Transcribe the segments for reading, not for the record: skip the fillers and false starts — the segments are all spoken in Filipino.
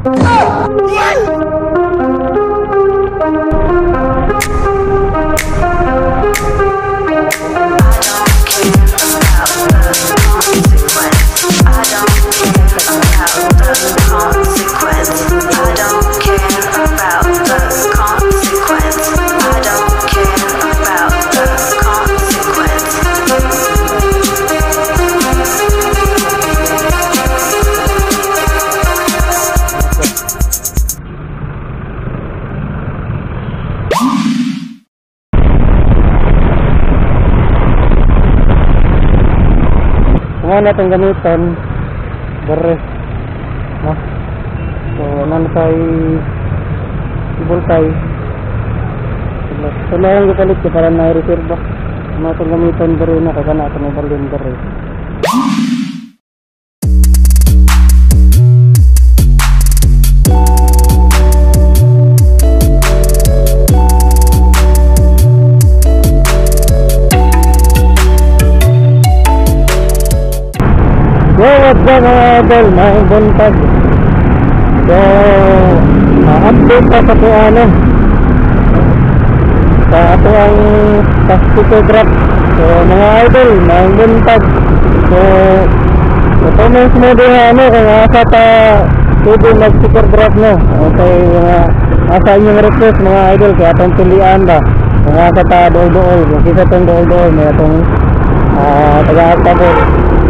Kung natin gamitan bare no? So nansay ibultay so lang gipalit ko para na reserva natin gamitan bare na kaya natin ibalin bare. So what's up mga idol, may buntag. So update pa sa ano sa ato ang pastitograph. So mga idol, may buntag. So comments mo din ano kung asa ta pwede mag-sticker no. Okay, asa inyong request mga idol kaya atong pilihan ba kung asa ta dool-dool, kung isa tong dool-dool may atong taga-agtabot.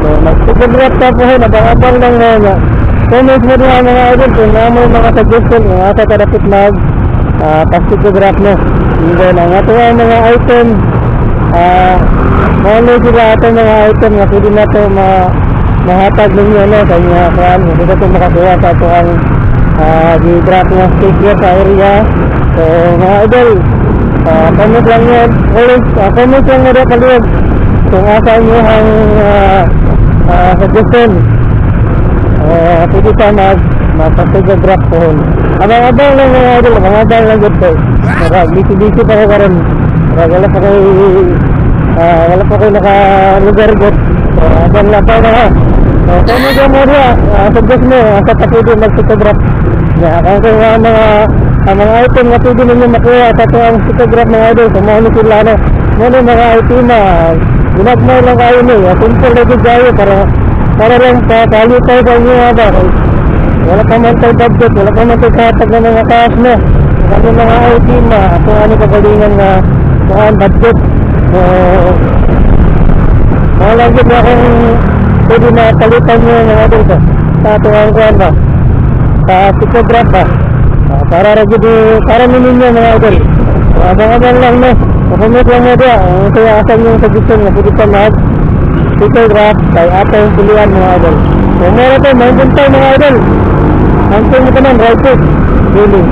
So mag-sticker ta po nabang-abang lang nga. Comments mo din mga idol kung may mga suggestion kung asa ta dapat mag pastitograph no. Then ang ato mga item ano sila atong mga item na pwede na ito mahatag ninyo ano sa inyo kuhan kung ito makakuha sa ito ang di-drop na sticker sa area. So mga idol comment lang yan always comment lang na kaluwag kung asa nyo ang suggestion pwede ka mag-pastitograph po. Abang-abang lang mga idol, abang-abang lang dito. Bisi-bisi pa ko karon. Wala pa kayo naka-lugar dito. So abang lang pa na. So kung medyo mo rin suggest mo asa pa pwede mag-photograph. Kasi mga item na pwede ninyo makuha sa ito ang photograph mga idol. Kung mahuli sila muna mga item ginagmay lang kayo niyo. Simple na dito kayo para lang palitaw sa inyo ba. Wala pa man tayo budget, wala pa man tayo katag ng mga cash na kami mga item kung ano kagalingan na kuhaan budget. So wala dito akong pwede na palitan nyo mga dito sa tuwang kuhaan ba sa photograph ba para ninyo mga idol. So abang-abang lang no, kukumit lang mo dia kaya asan yung suggestion na pwede ka mag photograph kay atong pilihan mga idol. So meron tayo may buntay mga idol. Ang mo naman right foot really